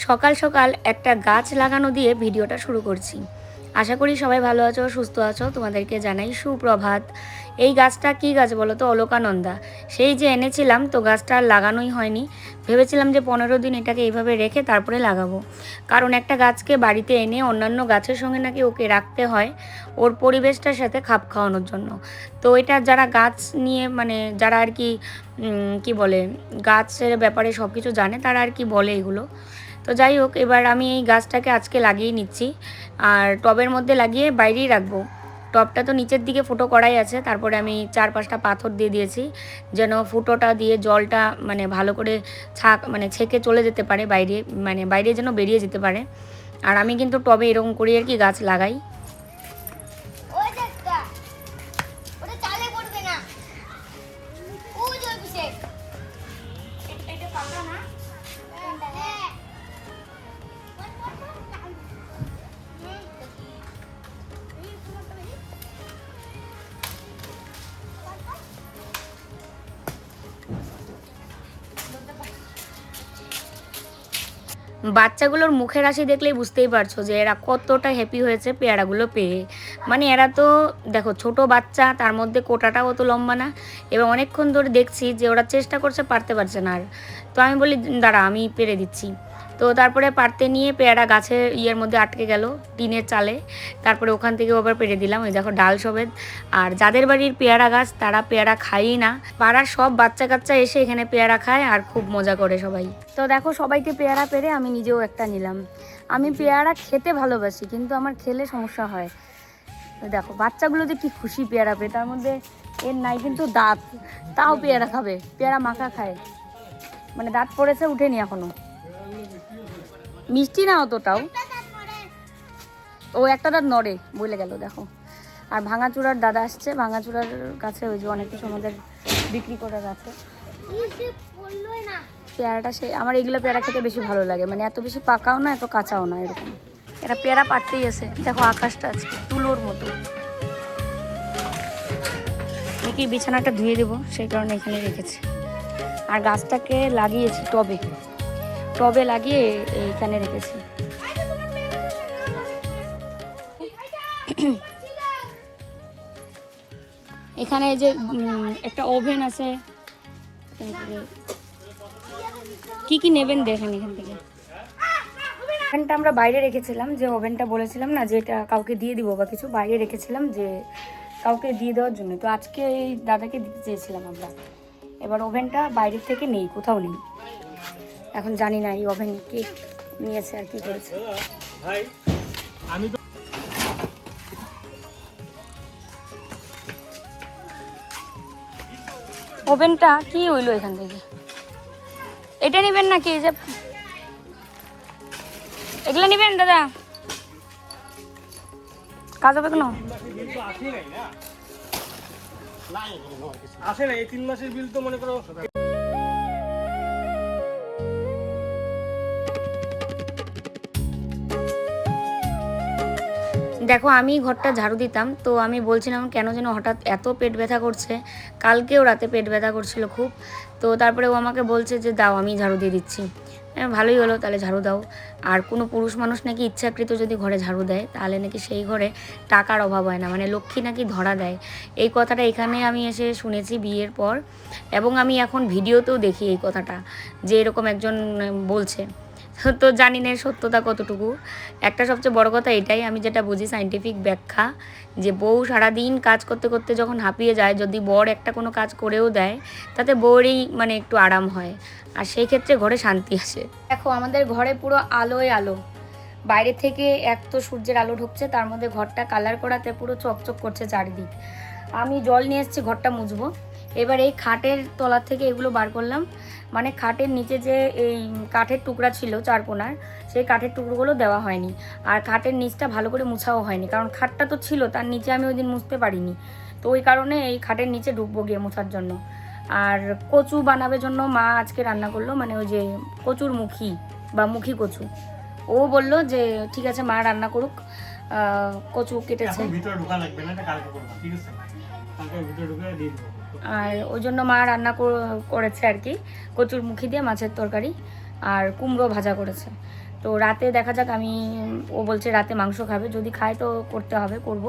সকাল সকাল একটা গাছ লাগানো দিয়ে ভিডিওটা শুরু করছি। আশা করি সবাই ভালো আছো, সুস্থ আছো। তোমাদেরকে জানাই সুপ্রভাত। এই গাছটা কী গাছ বলো তো? অলকানন্দা। সেই যে এনেছিলাম, তো গাছটা আর লাগানোই হয়নি। ভেবেছিলাম যে 15 দিন এটাকে এইভাবে রেখে তারপরে লাগাবো, কারণ একটা গাছকে বাড়িতে এনে অন্যান্য গাছের সঙ্গে নাকি ওকে রাখতে হয় ওর পরিবেশটার সাথে খাপ খাওয়ানোর জন্য। তো এটা যারা গাছ নিয়ে মানে যারা আর কি কি বলে, গাছের ব্যাপারে সব কিছু জানে তারা আর কি বলে এগুলো। তো যাই হোক, এবার আমি এই গাছটাকে আজকে লাগিয়ে নিচ্ছি, আর টবের মধ্যে লাগিয়ে বাইরেই রাখবো। টবটা তো নিচের দিকে ফুটো করাই আছে, তারপরে আমি 4-5টা পাথর দিয়ে দিয়েছি যেন ফুটোটা দিয়ে জলটা মানে ভালো করে ছেঁকে চলে যেতে পারে বাইরে, মানে বাইরে যেন বেরিয়ে যেতে পারে। আর আমি কিন্তু টবে এরকম করি আর কি গাছ লাগাই। বাচ্চাগুলোর মুখের হাসি দেখলেই বুঝতেই পারছো যে এরা কতটা হ্যাপি হয়েছে পেয়ারাগুলো পেয়ে। মানে এরা তো দেখো, ছোট বাচ্চা, তার মধ্যে কোটাটাও অত লম্বা না, এবং অনেকক্ষণ ধরে দেখছি যে ওরা চেষ্টা করছে, পারতে পারছে না আর। তো আমি বলি দাঁড়া আমি পেরে দিচ্ছি। তো তারপরে পারতে নিয়ে পেয়ারা গাছের ইয়ের মধ্যে আটকে গেল, টিনের চালে। তারপরে ওখান থেকে আবার পেরে দিলাম। ওই দেখো ডাল সবেদ। আর যাদের বাড়ির পেয়ারা গাছ তারা পেয়ারা খায়ই না, পাড়ার সব বাচ্চা কাচ্চা এসে এখানে পেয়ারা খায় আর খুব মজা করে সবাই। তো দেখো, সবাইকে পেয়ারা পেরে আমি নিজেও একটা নিলাম। আমি পেয়ারা খেতে ভালোবাসি, কিন্তু আমার খেলে সমস্যা হয়। দেখো বাচ্চাগুলো যে কি খুশি পেয়ারা পেয়ে, তার মধ্যে এর নাই কিন্তু দাঁত, তাও পেয়ারা খাবে, পেয়ারা মাখা খায়। মানে দাঁত পড়েছে, উঠেনি এখনো। মিষ্টি না অতটাও, ও একটা দাঁত নড়ে, বলে গেল দেখো। আর ভাঙাচুরার দাদা আসছে, ভাঙাচুরার কাছে ওই যে অনেক কিছু আমাদের বিক্রি করে গেছে। পেয়ারাটা আমার এগুলো পেয়ারা খেতে বেশি ভালো লাগে, মানে এত বেশি পাকাও না, এত কাঁচাও না, এরকম। এরা পেয়ারা পাড়তেই আছে। দেখো আকাশটা আছে তুলোর মতো। নাকি বিছানাটা ধুয়ে দেবো, সেই কারণে এখানে রেখেছি। আর গাছটাকে লাগিয়েছি টবে, টবে লাগিয়ে এইখানে রেখেছি। এখানে যে একটা ওভেন আছে, কি কি নেবেন দেখেন এখান থেকে। ওভেনটা আমরা বাইরে রেখেছিলাম, যে ওভেনটা বলেছিলাম না যে এটা কাউকে দিয়ে দিব বা কিছু, বাইরে রেখেছিলাম যে কাউকে দিয়ে দেওয়ার জন্য। তো আজকে এই দাদাকে দিতে চেয়েছিলাম আমরা। এবার ওভেনটা বাইরের থেকে নেই, কোথাও নেই। এখন জানি না এই ওভেন কে নিয়েছে আর কি করেছে। ওভেনটা কি হইলো এখান থেকে? এটা নেবেন নাকি? যে এগুলো নেবেন দাদা? কাজ হবে কেন? আসে না, এই 3 মাসের বিল তো মনে করো। দেখো আমি ঘরটা ঝাড়ু দিতাম, তো আমি বলছিলাম কেন যেন হঠাৎ এত পেট ব্যথা করছে। কালকেও রাতে পেট ব্যথা করছিল খুব। তো তারপরে ও আমাকে বলছে যে দাও আমি ঝাড়ু দিয়ে দিচ্ছি। ভালোই হলো, তাহলে ঝাড়ু দাও। আর কোনো পুরুষ মানুষ নাকি ইচ্ছাকৃত যদি ঘরে ঝাড়ু দেয়, তাহলে নাকি সেই ঘরে টাকার অভাব হয় না, মানে লক্ষ্মী নাকি ধরা দেয়। এই কথাটা এখানে আমি এসে শুনেছি বিয়ের পর, এবং আমি এখন ভিডিওতেও দেখি এই কথাটা, যে এরকম একজন বলছে। তো জানি না সত্যতা কতটুকু। একটা সবচেয়ে বড় কথা এটাই, আমি যেটা বুঝি সাইন্টিফিক ব্যাখ্যা, যে বউ সারাদিন কাজ করতে করতে যখন হাঁপিয়ে যায়, যদি বর একটা কোনো কাজ করেও দেয়, তাতে বউরই মানে একটু আরাম হয়, আর সেই ক্ষেত্রে ঘরে শান্তি আসে। দেখো আমাদের ঘরে পুরো আলোয় আলো। বাইরে থেকে এক তো সূর্যের আলো ঢুকছে, তার মধ্যে ঘরটা কালার করাতে পুরো চকচক করছে চারিদিক। আমি জল নিয়ে এসেছি ঘরটা মুছবো। এবার এই খাটের তলা থেকে এগুলো বার করলাম, মানে খাটের নিচে যে এই কাঠের টুকরা ছিল চারকোনার, সেই কাঠের টুকরোগুলো দেওয়া হয়নি। আর খাটের নিচটা ভালো করে মুছাও হয়নি, কারণ খাটটা তো ছিল, তার নিচে আমি ওই দিন মুছতে পারিনি। তো ওই কারণে এই খাটের নিচে ঢুকবো গিয়ে মোছার জন্য। আর কচু বানাবে জন্য মা আজকে রান্না করলো, মানে ওই যে কচুর মুখী বা মুখী কচু। ও বললো যে ঠিক আছে মা রান্না করুক, কচু কেটেছে। আর ওই জন্য মা রান্না করেছে আর কি, কচুর মুখী দিয়ে মাছের তরকারি। আর কুমড়ো ভাজা করেছে। তো রাতে দেখা যাক, ও বলছে রাতে মাংস খাবে, যদি খায় তো করতে হবে, করব।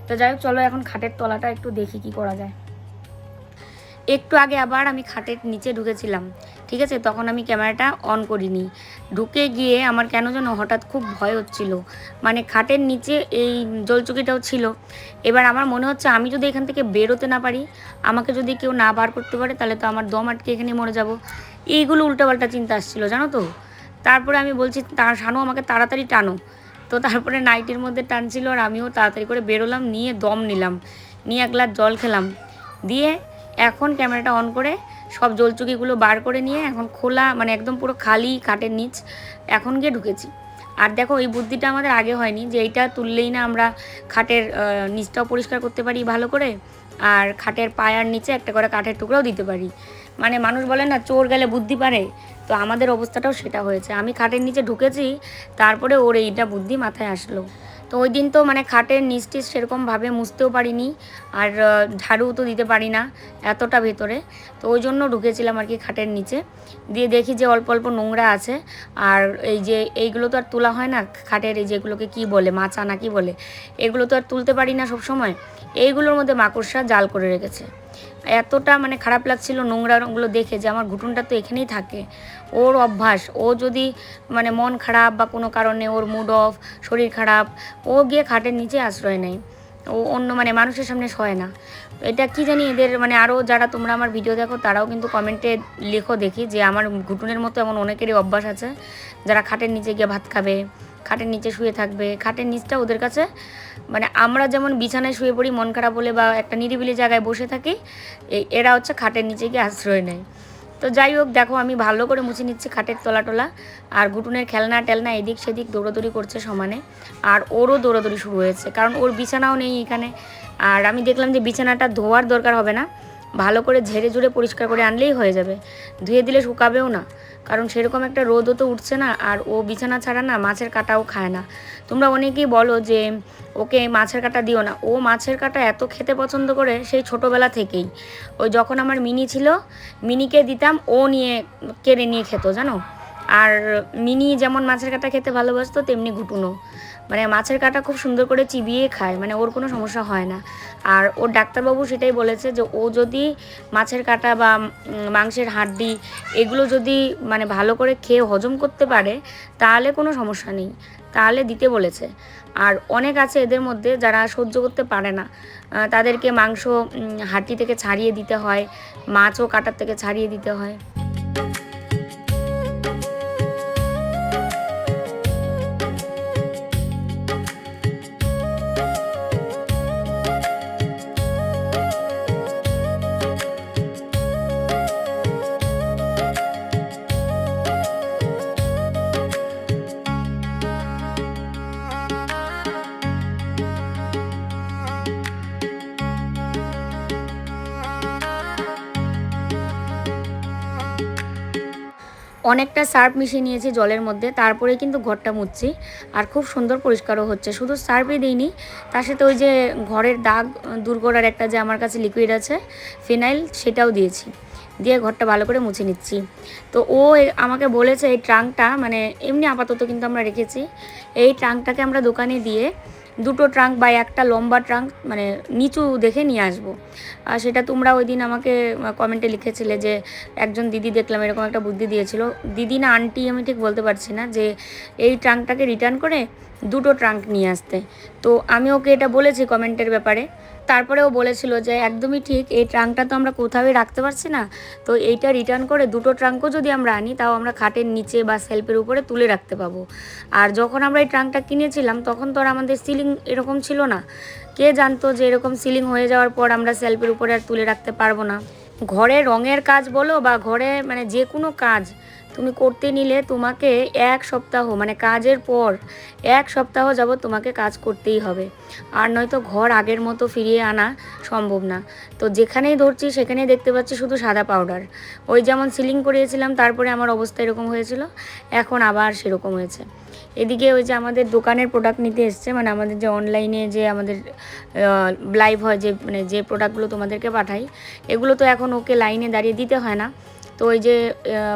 তো যাই হোক, চলো এখন খাটের তলাটা একটু দেখি কি করা যায়। একটু আগে আবার আমি খাটের নিচে ঢুকেছিলাম, ঠিক আছে, তখন আমি ক্যামেরাটা অন করিনি। ঢুকে গিয়ে আমার কেন যেন হঠাৎ খুব ভয় হচ্ছিল, মানে খাটের নিচে এই জলচকিটাও ছিল। এবার আমার মনে হচ্ছে আমি যদি এখান থেকে বেরোতে না পারি, আমাকে যদি কেউ না বার করতে পারে, তাহলে তো আমার দম আটকে এখানে মরে যাব। এইগুলো উল্টোপাল্টা চিন্তা আসছিল, জানো তো। তারপরে আমি বলছি, শানু আমাকে তাড়াতাড়ি টানো। তো তারপরে নাইটির মধ্যে টানছিল, আর আমিও তাড়াতাড়ি করে বেরোলাম, নিয়ে দম নিলাম, নিয়ে এক গ্লাস জল খেলাম, দিয়ে এখন ক্যামেরাটা অন করে সব জলচুকিগুলো বার করে নিয়ে এখন খোলা, মানে একদম পুরো খালি খাটের নিচ এখন গিয়ে ঢুকেছি। আর দেখো, এই বুদ্ধিটা আমাদের আগে হয়নি যে এইটা তুললেই না আমরা খাটের নিচটাও পরিষ্কার করতে পারি ভালো করে, আর খাটের পায়ার নিচে একটা করে কাঠের টুকরাও দিতে পারি। মানে মানুষ বলে না, চোর গেলে বুদ্ধি পারে, তো আমাদের অবস্থাটাও সেটা হয়েছে। আমি খাটের নিচে ঢুকেছি, তারপরে ওর এইটা বুদ্ধি মাথায় আসলো। তো ওই দিন তো মানে খাটের নিচ টিচ সেরকমভাবে মুছতেও পারিনি, আর ঝাড়ু তো দিতে পারি না এতটা ভেতরে। তো ওই জন্য ঢুকেছিলাম আর কি খাটের নিচে, দিয়ে দেখি যে অল্প অল্প নোংরা আছে। আর এই যে এইগুলো তো আর তোলা হয় না, খাটের এই যেগুলোকে কি বলে, মাচা না কি বলে, এগুলো তো আর তুলতে পারি না সব সময়। এইগুলোর মধ্যে মাকড়সা জাল করে রেখেছে। এতটা মানে খারাপ লাগছিল নোংরাগুলো দেখে, যে আমার ঘুটুনটা তো এখানেই থাকে। ওর অভ্যাস, ও যদি মানে মন খারাপ বা কোনো কারণে ওর মুড অফ, শরীর খারাপ, ও গিয়ে খাটের নিচে আশ্রয় নেয়, ও অন্য মানে মানুষের সামনে সয় না। এটা কি জানি এদের, মানে আরও যারা তোমরা আমার ভিডিও দেখো তারাও কিন্তু কমেন্টে লেখো দেখি, যে আমার ঘুটুনের মতো এমন অনেকেরই অভ্যাস আছে, যারা খাটের নিচে গিয়ে ভাত খাবে, খাটের নিচে শুয়ে থাকবে। খাটের নিচটা ওদের কাছে মানে আমরা যেমন বিছানায় শুয়ে পড়ি মন খারাপ হলে বা একটা নিরিবিলি জায়গায় বসে থাকি, এরা হচ্ছে খাটের নিচে গিয়ে আশ্রয় নেয়। তো যাই হোক, দেখো আমি ভালো করে মুছে নিচ্ছি খাটের তলা, আর ঘুটুনের খেলনা টেলনা এদিক সেদিক দৌড়াদৌড়ি করছে সমানে। আর ওরও দৌড়াদৌড়ি শুরু হয়েছে, কারণ ওর বিছানাও নেই এখানে। আর আমি দেখলাম যে বিছানাটা ধোয়ার দরকার হবে না, ভালো করে ঝেড়ে ঝুড়ে পরিষ্কার করে আনলেই হয়ে যাবে, ধুয়ে দিলে শুকাবেও না, কারণ সেরকম একটা রোদও তো উঠছে না। আর ও বিছানা ছাড়া না মাছের কাঁটাও খায় না। তোমরা অনেকেই বলো যে ওকে মাছের কাঁটা দিও না, ও মাছের কাঁটা এত খেতে পছন্দ করে সেই ছোটোবেলা থেকেই। ওই যখন আমার মিনি ছিল, মিনিকে দিতাম, ও নিয়ে কেড়ে নিয়ে খেত, জানো। আর মিনি যেমন মাছের কাঁটা খেতে ভালোবাসতো, তেমনি ঘুটুনও মানে মাছের কাঁটা খুব সুন্দর করে চিবিয়ে খায়, মানে ওর কোনো সমস্যা হয় না। আর ওর ডাক্তারবাবু সেটাই বলেছে যে ও যদি মাছের কাঁটা বা মাংসের হাড্ডি এগুলো যদি মানে ভালো করে খেয়ে হজম করতে পারে, তাহলে কোনো সমস্যা নেই, তাহলে দিতে বলেছে। আর অনেক আছে এদের মধ্যে যারা সহ্য করতে পারে না, তাদেরকে মাংস হাড্ডি থেকে ছাড়িয়ে দিতে হয়, মাছও কাঁটার থেকে ছাড়িয়ে দিতে হয়। অনেকটা সার্ফ মিশিয়ে নিয়েছি জলের মধ্যে, তারপরে কিন্তু ঘরটা মুছছি। আর খুব সুন্দর পরিষ্কারও হচ্ছে, শুধু সার্ফই দিইনি, তার সাথে ওই যে ঘরের দাগ দূর করার একটা যে আমার কাছে লিকুইড আছে ফিনাইল, সেটাও দিয়েছি, দিয়ে ঘরটা ভালো করে মুছে নিচ্ছি। তো ও আমাকে বলেছে এই ট্রাঙ্কটা, মানে এমনি আপাতত কিন্তু আমরা রেখেছি, এই ট্রাঙ্কটাকে আমরা দোকানে দিয়ে দুটো ট্রাঙ্ক বা একটা লম্বা ট্রাঙ্ক মানে নিচু দেখে নিয়ে আসবো। সেটা তোমরা ওই দিন আমাকে কমেন্টে লিখেছিলে যে একজন দিদি দেখলাম এরকম একটা বুদ্ধি দিয়েছিল, দিদি না আন্টি আমি ঠিক বলতে পারছি না, যে এই ট্রাঙ্কটাকে রিটার্ন করে দুটো ট্রাঙ্ক নিয়ে আসতে। তো আমি ওকে এটা বলেছি কমেন্টের ব্যাপারে, তারপরেও বলেছিল যে একদমই ঠিক, এই ট্রাঙ্কটা তো আমরা কোথাওই রাখতে পারছি না, তো এইটা রিটার্ন করে দুটো ট্রাঙ্কও যদি আমরা আনি, তাও আমরা খাটের নিচে বা সেলফের উপরে তুলে রাখতে পাবো। আর যখন আমরা এই ট্রাঙ্কটা কিনেছিলাম তখন তো আর আমাদের সিলিং এরকম ছিল না, কে জানতো যে এরকম সিলিং হয়ে যাওয়ার পর আমরা সেলফের উপরে আর তুলে রাখতে পারবো না। ঘরে রঙের কাজ বলো বা ঘরে মানে যে কোনো কাজ তুমি করতে নিলে তোমাকে এক সপ্তাহ মানে কাজের পর এক সপ্তাহ যাবত তোমাকে কাজ করতেই হবে, আর নয়তো ঘর আগের মতো ফিরিয়ে আনা সম্ভব না। তো যেখানেই ধরছি সেখানেই দেখতে পাচ্ছি শুধু সাদা পাউডার। ওই যেমন সিলিং করিয়েছিলাম তারপরে আমার অবস্থা এরকম হয়েছিল, এখন আবার সেরকম হয়েছে। এদিকে ওই যে আমাদের দোকানের প্রোডাক্ট নিতে এসছে, মানে আমাদের যে অনলাইনে যে আমাদের লাইভ হয়, যে মানে যে প্রোডাক্টগুলো তোমাদেরকে পাঠাই, এগুলো তো এখন ওকে লাইনে দাঁড়িয়ে দিতে হয় না, তো তো ওই যে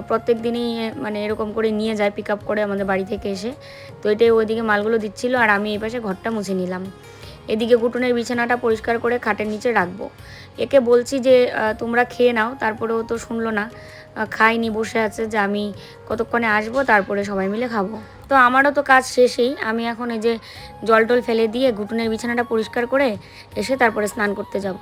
প্রত্যেক দিনই মানে এরকম করে নিয়ে যায় পিক আপ করে আমাদের বাড়ি থেকে এসে। তো এটাই ওইদিকে মালগুলো দিচ্ছিল আর আমি এই পাশে ঘরটা মুছে নিলাম। এদিকে গুটুনের বিছানাটা পরিষ্কার করে খাটের নিচে রাখবো। একে বলছি যে তোমরা খেয়ে নাও, তারপরেও তো শুনলো না, খাইনি, বসে আছে যে আমি কতক্ষণে আসবো তারপরে সবাই মিলে খাবো। তো আমারও তো কাজ শেষেই, আমি এখন এই যে জল টল ফেলে দিয়ে গুটুনের বিছানাটা পরিষ্কার করে এসে তারপরে স্নান করতে যাব।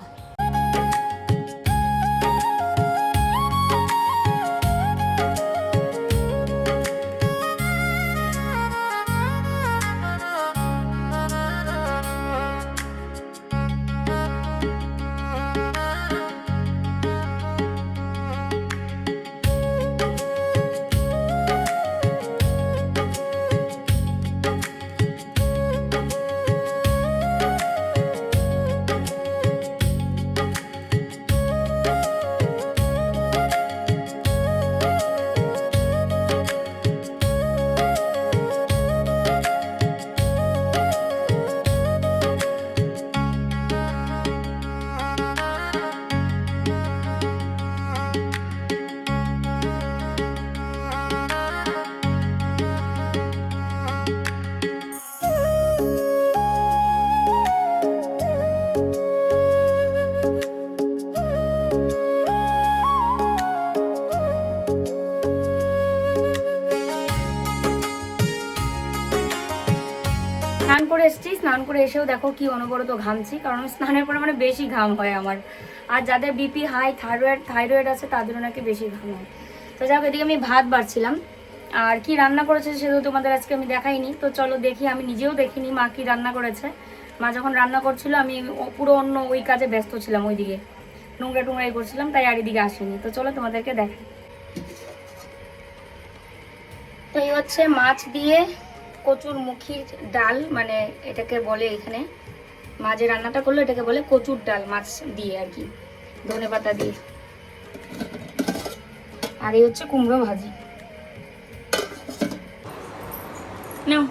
স্নান করে এসেছি, স্নান করে এসেও দেখো কি অনবরত ঘামছি, কারণ স্নানের পরে মানে বেশি ঘাম হয় আমার। আর যাদের বিপি হাই, থাইরয়েড আছে তাদেরও নাকি বেশি ঘাম হয়। তো যাক, এদিকে আমি ভাত বাড়ছিলাম। আর কি রান্না করেছে সেটা তোমাদের আজকে আমি দেখাইনি, তো চলো দেখি। আমি নিজেও দেখিনি মা কি রান্না করেছে। মা যখন রান্না করছিল আমি পুরো অন্য ওই কাজে ব্যস্ত ছিলাম, ওইদিকে নোংরা টোংরাই করছিলাম, তাই আর এদিকে আসেনি। তো চলো তোমাদেরকে দেখাই। তো এই হচ্ছে মাছ দিয়ে কচুর মুখির ডাল, মানে এটাকে বলে এখানে মা যে রান্নাটা করলো এটাকে বলে কচুর ডাল, মাছ দিয়ে আর কি, ধনেপাতা দিয়ে। আর এই হচ্ছে কুমড়ো ভাজি। নাও।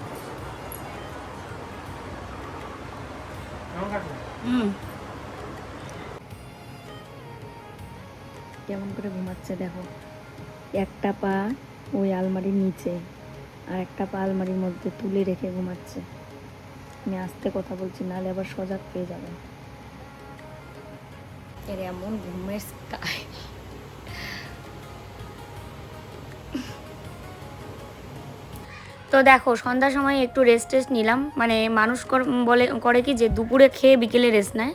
কেমন করে ঘুমাচ্ছে দেখো, একটা পা ওই আলমারির নিচে আর একটা পা আলমারির মধ্যে তুলে রেখে ঘুমাচ্ছে। আমি আস্তে কথা বলছি, নাহলে আবার সজাগ পেয়ে যাবে। এর এমন ঘুমের স্টাইল। তো দেখো, সন্ধ্যার সময় একটু রেস্ট নিলাম। মানে মানুষ করে কি যে দুপুরে খেয়ে বিকেলে রেস্ট নেয়,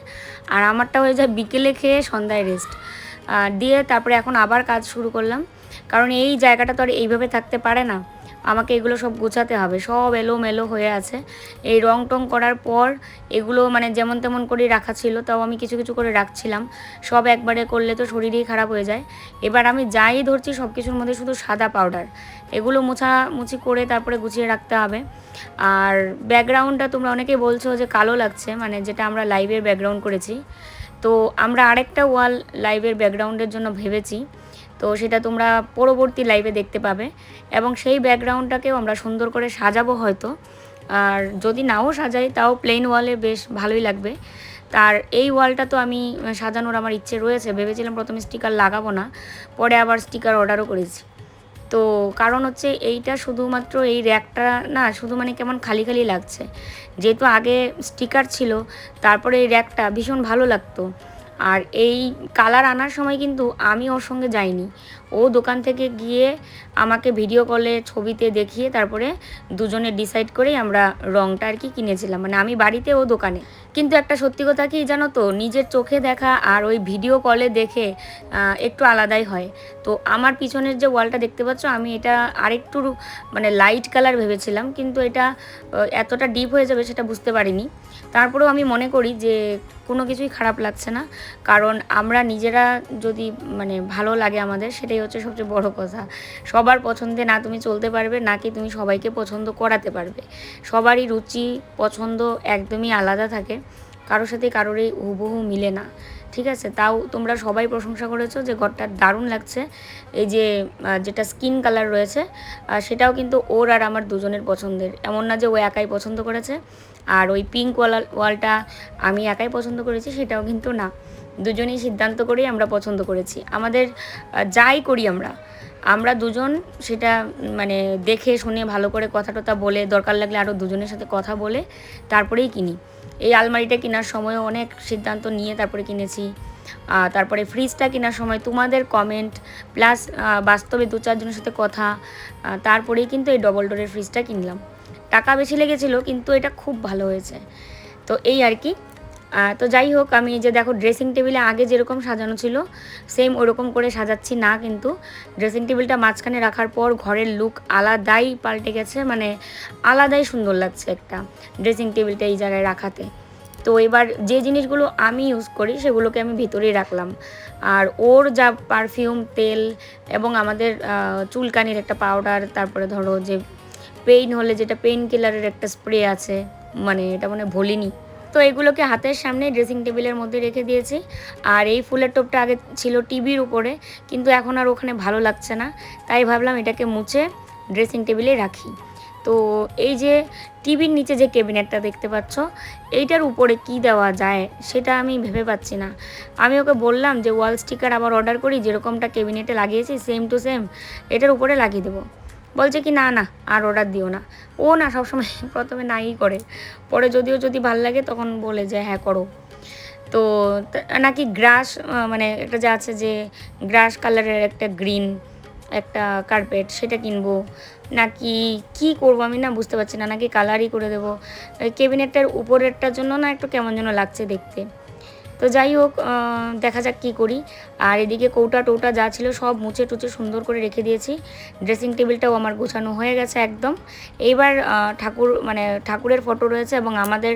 আর আমারটা হয়ে যায় বিকেলে খেয়ে সন্ধ্যায় রেস্ট দিয়ে তারপরে এখন আবার কাজ শুরু করলাম। কারণ এই জায়গাটা তো আর এইভাবে থাকতে পারে না, আমাকে এগুলো সব গোছাতে হবে। সব এলোমেলো হয়ে আছে। এই রং টং করার পর এগুলো মানে যেমন তেমন করে রাখা ছিল, তাও আমি কিছু কিছু করে রাখছিলাম। সব একবারে করলে তো শরীরই খারাপ হয়ে যায়। এবার আমি যাই ধরছি সব কিছুর মধ্যে শুধু সাদা পাউডার। এগুলো মুছি করে তারপরে গুছিয়ে রাখতে হবে। আর ব্যাকগ্রাউন্ডটা তোমরা অনেকেই বলছো যে কালো লাগছে, মানে যেটা আমরা লাইভের ব্যাকগ্রাউন্ড করেছি। তো আমরা আরেকটা ওয়াল লাইভের ব্যাকগ্রাউন্ডের জন্য ভেবেছি, তো সেটা তোমরা পরবর্তী লাইভে দেখতে পাবে। এবং সেই ব্যাকগ্রাউন্ডটাকেও আমরা সুন্দর করে সাজাবো হয়তো, আর যদি নাও সাজাই তাও প্লেন ওয়ালে বেশ ভালোই লাগবে। তার এই ওয়ালটা তো আমি সাজানোর আমার ইচ্ছে রয়েছে। ভেবেছিলাম প্রথমে স্টিকার লাগাবো না, পরে আবার স্টিকার অর্ডারও করেছি। তো কারণ হচ্ছে এইটা শুধুমাত্র এই র্যাকটা না, শুধু মানে কেমন খালি খালি লাগছে। যেহেতু আগে স্টিকার ছিল, তারপরে এই র্যাকটা ভীষণ ভালো লাগতো। আর এই কালার আনার সময় কিন্তু আমি ওর সঙ্গে যাইনি, ও দোকান থেকে গিয়ে আমাকে ভিডিও কলে ছবিতে দেখিয়ে তারপরে দুজনে ডিসাইড করেই আমরা রঙটা আর কি কিনেছিলাম। মানে আমি বাড়িতে, ও দোকানে। কিন্তু একটা সত্যি কথা কি জানো তো, নিজের চোখে দেখা আর ওই ভিডিও কলে দেখে একটু আলাদাই হয়। তো আমার পিছনের যে ওয়ালটা দেখতে পাচ্ছ, আমি এটা আরেকটু মানে লাইট কালার ভেবেছিলাম, কিন্তু এটা এতটা ডিপ হয়ে যাবে সেটা বুঝতে পারিনি। তারপরেও আমি মনে করি যে কোনো কিছুই খারাপ লাগছে না, কারণ আমরা নিজেরা যদি মানে ভালো লাগে আমাদের, সেটাই হচ্ছে সবচেয়ে বড় কথা। সবার পছন্দে না তুমি চলতে পারবে, না কি তুমি সবাইকে পছন্দ করাতে পারবে। সবারই রুচি পছন্দ একদমই আলাদা থাকে, কারোর সাথে কারোরই হুবহু মিলে না। ঠিক আছে, তাও তোমরা সবাই প্রশংসা করেছো যে ঘরটা দারুণ লাগছে। এই যে যেটা স্কিন কালার রয়েছে সেটাও কিন্তু ওর আর আমার দুজনের পছন্দের, এমন না যে ও একাই পছন্দ করেছে। আর ওই পিঙ্ক ওয়ালটা আমি একাই পছন্দ করেছি, সেটাও কিন্তু না। দুজনেই সিদ্ধান্ত করেই আমরা পছন্দ করেছি। আমাদের যাই করি আমরা দুজন সেটা মানে দেখে শুনে ভালো করে কথা টথা বলে, দরকার লাগলে আরও দুজনের সাথে কথা বলে তারপরেই কিনি। এই আলমারিটা কেনার সময়ও অনেক সিদ্ধান্ত নিয়ে তারপরে কিনেছি। তারপরে ফ্রিজটা কেনার সময় তোমাদের কমেন্ট প্লাস বাস্তবে 2-4 জনের সাথে কথা, তারপরেই কিন্তু এই ডবল ডোরের ফ্রিজটা কিনলাম। টাকা বেশি লেগেছিলো কিন্তু এটা খুব ভালো হয়েছে। তো এই আর কি। তো যাই হোক, আমি যে দেখো ড্রেসিং টেবিলে আগে যেরকম সাজানো ছিল সেম ওরকম করে সাজাচ্ছি না, কিন্তু ড্রেসিং টেবিলটা মাঝখানে রাখার পর ঘরের লুক আলাদাই পাল্টে গেছে, মানে আলাদাই সুন্দর লাগছে একটা ড্রেসিং টেবিলটা এই জায়গায় রাখাতে। তো এবার যে জিনিসগুলো আমি ইউজ করি সেগুলোকে আমি ভিতরেই রাখলাম। আর ওর যা পারফিউম, তেল এবং আমাদের চুলকানির একটা পাউডার, তারপরে ধরো যে পেইন হলে যেটা পেইন কিলারের একটা স্প্রে আছে, মানে এটা মানে ভুলিনি। তো এগুলোকে হাতের সামনে ড্রেসিং টেবিলের মধ্যে রেখে দিয়েছি। আর এই ফুলের টোপটা আগে ছিল টিভির উপরে, কিন্তু এখন আর ওখানে ভালো লাগছে না, তাই ভাবলাম এটাকে মুছে ড্রেসিং টেবিলে রাখি। তো এই যে টিভির নিচে যে ক্যাবিনেটটা দেখতে পাচ্ছ, এইটার উপরে কি দেওয়া যায় সেটা আমি ভেবে পাচ্ছি না। আমি ওকে বললাম যে ওয়াল স্টিকার আবার অর্ডার করি, যেরকমটা ক্যাবিনেটে লাগিয়েছি সেম টু সেম এটার উপরে লাগিয়ে দেবো। বলছে কি না না আর অর্ডার দিও না। ও না সবসময় প্রথমে নাই করে, পরে যদি ভাল লাগে তখন বলে যে হ্যাঁ করো। তো নাকি গ্রাস মানে একটা যা আছে যে গ্রাস কালারের একটা গ্রিন একটা কার্পেট সেটা কিনবো, নাকি কি করবো আমি না বুঝতে পারছি না, নাকি কালারই করে দেবো। ক্যাবিনেটটার উপরেরটার জন্য না একটু কেমন যেন লাগছে দেখতে। তো যাই হোক, দেখা যাক কী করি। আর এদিকে কৌটা টৌটা যা ছিল সব মুছে টুচে সুন্দর করে রেখে দিয়েছি। ড্রেসিং টেবিলটাও আমার গোছানো হয়ে গেছে একদম। এইবার ঠাকুরের ফটো রয়েছে এবং আমাদের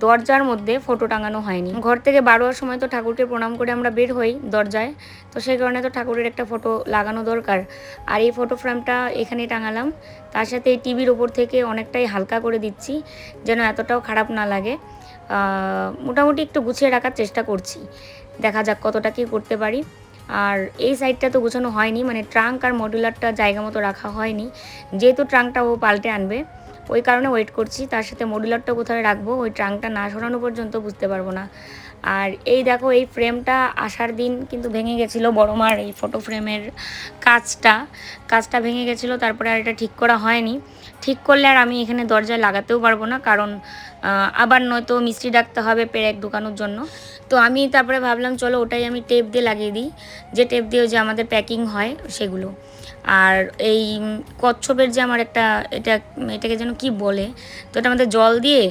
দরজার মধ্যে ফটো টাঙানো হয়নি। ঘর থেকে বারোয়ার সময় তো ঠাকুরকে প্রণাম করে আমরা বের হই দরজায়, তো সেই কারণে তো ঠাকুরের একটা ফটো লাগানো দরকার। আর এই ফটো ফ্রেমটা এখানে টাঙালাম, তার সাথে এই টিভির ওপর থেকে অনেকটাই হালকা করে দিচ্ছি যেন এতটাও খারাপ না লাগে। মোটামুটি একটু গুছিয়ে রাখার চেষ্টা করছি, দেখা যাক কতটা কী করতে পারি। আর এই সাইডটা তো গুছানো হয়নি, মানে ট্রাঙ্ক আর মডুলারটা জায়গা মতো রাখা হয়নি, যেহেতু ট্রাঙ্কটা ও পাল্টে আনবে ওই কারণে ওয়েট করছি। তার সাথে মডুলারটা কোথায় রাখবো ওই ট্রাঙ্কটা না সরানো পর্যন্ত বুঝতে পারবো না। আর এই দেখো এই ফ্রেমটা আসার দিন কিন্তু ভেঙে গেছিলো, বড় মার এই ফটো ফ্রেমের কাজটা ভেঙে গেছিলো, তারপরে আর এটা ঠিক করা হয়নি। ঠিক করলে আর আমি এখানে দরজায় লাগাতেও পারবো না, কারণ আবার নয়তো মিস্ত্রি ডাকতে হবে পেরেক ঢুকানোর জন্য। তো আমি তারপরে ভাবলাম চলো ওটাই আমি টেপ দিয়ে লাগিয়ে দিই, যে টেপ দিয়ে যে আমাদের প্যাকিং হয় সেগুলো। আর এই কচ্ছপের যে আমার এটাকে যেন কি বলে, তো এটা আমাদের জল দিয়ে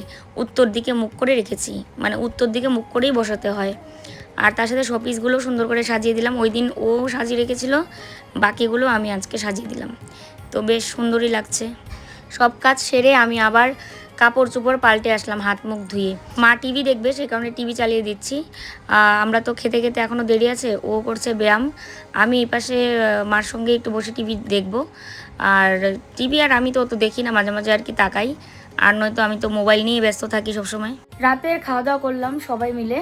উত্তর দিকে মুখ করে রেখেছি, মানে উত্তর দিকে মুখ করেই বসাতে হয়। আর তার সাথে শোপিসগুলো সুন্দর করে সাজিয়ে দিলাম, ওই দিন ও সাজিয়ে রেখেছিল, বাকিগুলো আমি আজকে সাজিয়ে দিলাম। তো বেশ সুন্দরই লাগছে। সব কাজ সেরে আমি আবার কাপড় চোপড় পাল্টে আসলাম হাত মুখ ধুয়ে। মা টিভি দেখবে সেই কারণে টিভি চালিয়ে দিচ্ছি। আমরা তো খেতে খেতে এখনও দেরি আছে, ও করছে ব্যায়াম, আমি এই পাশে মার সঙ্গে একটু বসে টিভি দেখব। আর টিভি আর আমি তো অত দেখি না, মাঝে মাঝে আর কি তাকাই, আর নয়তো আমি তো মোবাইল নিয়ে ব্যস্ত থাকি সবসময়। রাতের খাওয়া দাওয়া করলাম সবাই মিলে,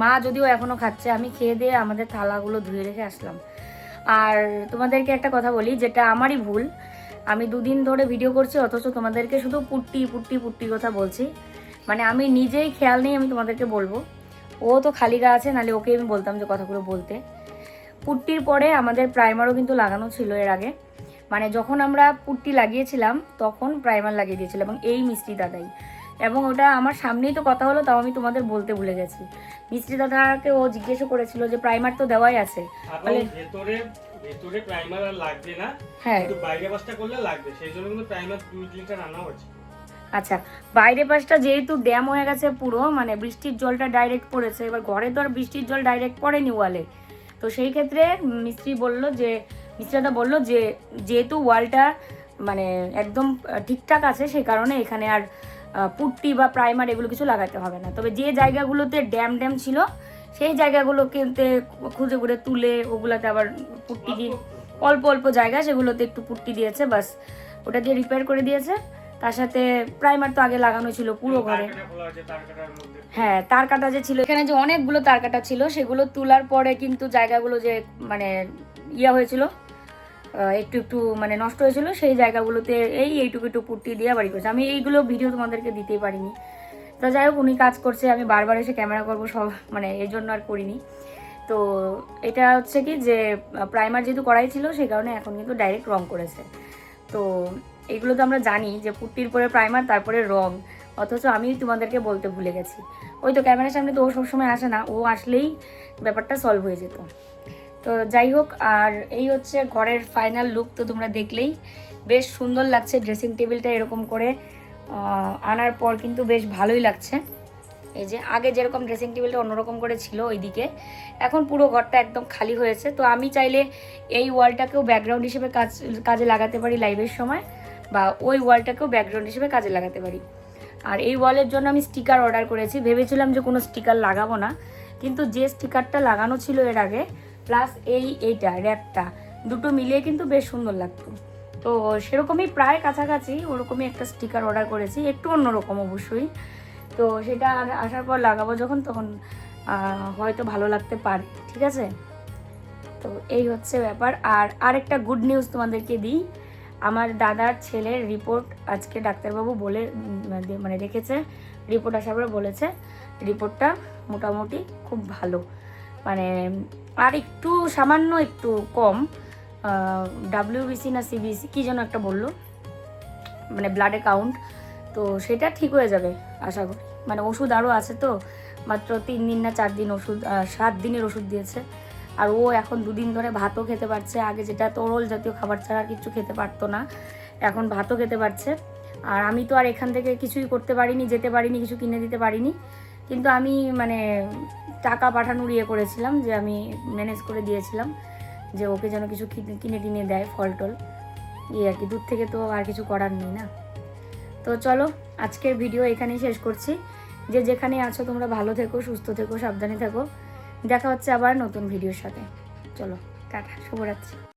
মা যদিও এখনও খাচ্ছে, আমি খেয়ে দিয়ে আমাদের থালাগুলো ধুয়ে রেখে আসলাম। আর তোমাদেরকে একটা কথা বলি, যেটা আমারই ভুল, আমি 2 দিন ধরে ভিডিও করছি অথচ তোমাদেরকে শুধু পুট্টি কথা বলছি, মানে আমি নিজেই খেয়াল নেই, আমি তোমাদেরকে বলবো। ও তো খালি গা আছে, নাহলে ওকে আমি বলতাম যে কথাগুলো বলতে। পুট্টির পরে আমাদের প্রাইমারও কিন্তু লাগানো ছিল এর আগে, মানে যখন আমরা পুট্টি লাগিয়েছিলাম তখন প্রাইমার লাগিয়ে দিয়েছিল এবং এই মিস্ত্রি দাদাই, এবং ওটা আমার সামনেই তো কথা হলো, তাও আমি তোমাদের বলতে ভুলে গেছি। মিস্ত্রি দাদাকে ও জিজ্ঞেসও করেছিল যে প্রাইমার তো দেওয়াই আছে, ভেতরে প্রাইমার আর লাগবে না, কিন্তু বাইরে পাশটা করলে লাগবে, সেই জন্য কিন্তু প্রাইমার 2 লিটার আনা হচ্ছে। আচ্ছা, বাইরে পাশটা যেহেতু ড্যাম হয়ে গেছে পুরো, মানে বৃষ্টির জলটা ডাইরেক্ট পড়েছে, এবার ঘরে তো আর বৃষ্টির জল ডাইরেক্ট পড়েনি ওয়ালে, তো সেই ক্ষেত্রে মিস্ত্রিটা বললো যে যেহেতু ওয়ালটা মানে একদম ঠিকঠাক আছে সেই কারণে এখানে আর পুট্টি বা প্রাইমার এগুলো কিছু লাগাতে হবে না। তবে যে জায়গাগুলোতে ড্যাম ছিল সেই জায়গাগুলোকে খুঁজে ঘুরে তুলে ওগুলোতে আবার পুট্টি দিয়ে অল্প জায়গা সেগুলোতে একটু পুট্টি দিয়েছে, বাস ওটা দিয়ে রিপেয়ার করে দিয়েছে। তার সাথে প্রাইমার তো আগে লাগানো ছিল পুরো ঘরে, হ্যাঁ তার কাটা যে ছিল এখানে, যে অনেকগুলো তার কাটা ছিল সেগুলো তোলার পরে কিন্তু জায়গাগুলো যে মানে হয়েছিল একটু মানে নষ্ট হয়েছিল, সেই জায়গাগুলোতে এইটুকু পুট্টি দিয়ে বাড়ি করেছে। আমি এইগুলো ভিডিও তোমাদেরকে দিতেই পারিনি, তো যাই হোক উনি কাজ করছে, আমি বারবার এসে ক্যামেরা করবো সব, মানে এই জন্য আর করিনি। তো এটা হচ্ছে কি যে প্রাইমার যেহেতু করাই ছিল সেই কারণে এখন কিন্তু ডাইরেক্ট রং করেছে। তো এগুলো তো আমরা জানি যে পুট্টির পরে প্রাইমার তারপরে রং, অথচ আমি তোমাদেরকে বলতে ভুলে গেছি। ওই তো ক্যামেরার সামনে তো ও সবসময় আসে না, ও আসলেই ব্যাপারটা সলভ হয়ে যেত। তো যাই হোক, আর এই হচ্ছে ঘরের ফাইনাল লুক। তো তোমরা দেখলেই বেশ সুন্দর লাগছে, ড্রেসিং টেবিলটা এরকম করে আনার পর কিন্তু বেশ ভালোই লাগছে। এই যে আগে যেরকম ড্রেসিং টেবিলটা অন্যরকম করে ছিল ওইদিকে, এখন পুরো ঘরটা একদম খালি হয়েছে। তো আমি চাইলে এই ওয়ালটাকেও ব্যাকগ্রাউন্ড হিসেবে কাজে লাগাতে পারি লাইভের সময়, বা ওই ওয়ালটাকেও ব্যাকগ্রাউন্ড হিসেবে কাজে লাগাতে পারি। আর এই ওয়ালের জন্য আমি স্টিকার অর্ডার করেছি, ভেবেছিলাম যে কোনো স্টিকার লাগাবো না, কিন্তু যে স্টিকারটা লাগানো ছিল এর আগে প্লাস এইটা র্যাপটা দুটো মিলিয়ে কিন্তু বেশ সুন্দর লাগতো। তো সেরকমই প্রায় কাছাকাছি ওরকমই একটা স্টিকার অর্ডার করেছি, একটু অন্যরকম অবশ্যই। তো সেটা আসার পর লাগাবো যখন, তখন হয়তো ভালো লাগতে পারে, ঠিক আছে। তো এই হচ্ছে ব্যাপার। আর আরেকটা গুড নিউজ তোমাদেরকে দিই, আমার দাদার ছেলের রিপোর্ট আজকে ডাক্তারবাবু বলে মানে রেখেছে, রিপোর্ট আসার পরে বলেছে রিপোর্টটা মোটামুটি খুব ভালো, মানে আর একটু সামান্য একটু কম WBC না CBC কী যেন একটা বললো, মানে ব্লাডে কাউন্ট, তো সেটা ঠিক হয়ে যাবে আশা করি। মানে ওষুধ আরও আছে তো, মাত্র 3 দিন না 4 দিন ওষুধ, 7 দিনের ওষুধ দিয়েছে। আর ও এখন 2 দিন ধরে ভাতও খেতে পারছে, আগে যেটা তরল জাতীয় খাবার ছাড়া আর কিছু খেতে পারতো না, এখন ভাতও খেতে পারছে। আর আমি তো আর এখান থেকে কিছুই করতে পারিনি, যেতে পারিনি, কিছু কিনে দিতে পারিনি, কিন্তু আমি মানে টাকা পাঠানোর ইয়ে করেছিলাম, যে আমি ম্যানেজ করে দিয়েছিলাম যে ওকে যেন কিছু কিনে টিনে দেয়, ফল টল, এই আর কি। দূর থেকে তো আর কিছু করার নেই না। তো চলো আজকের ভিডিও এখানেই শেষ করছি। যে যেখানে আছো তোমরা ভালো থেকো, সুস্থ থেকো, সাবধানে থেকো। দেখা হচ্ছে আবার নতুন ভিডিওর সাথে। চলো টাটা, শুভরাত্রি।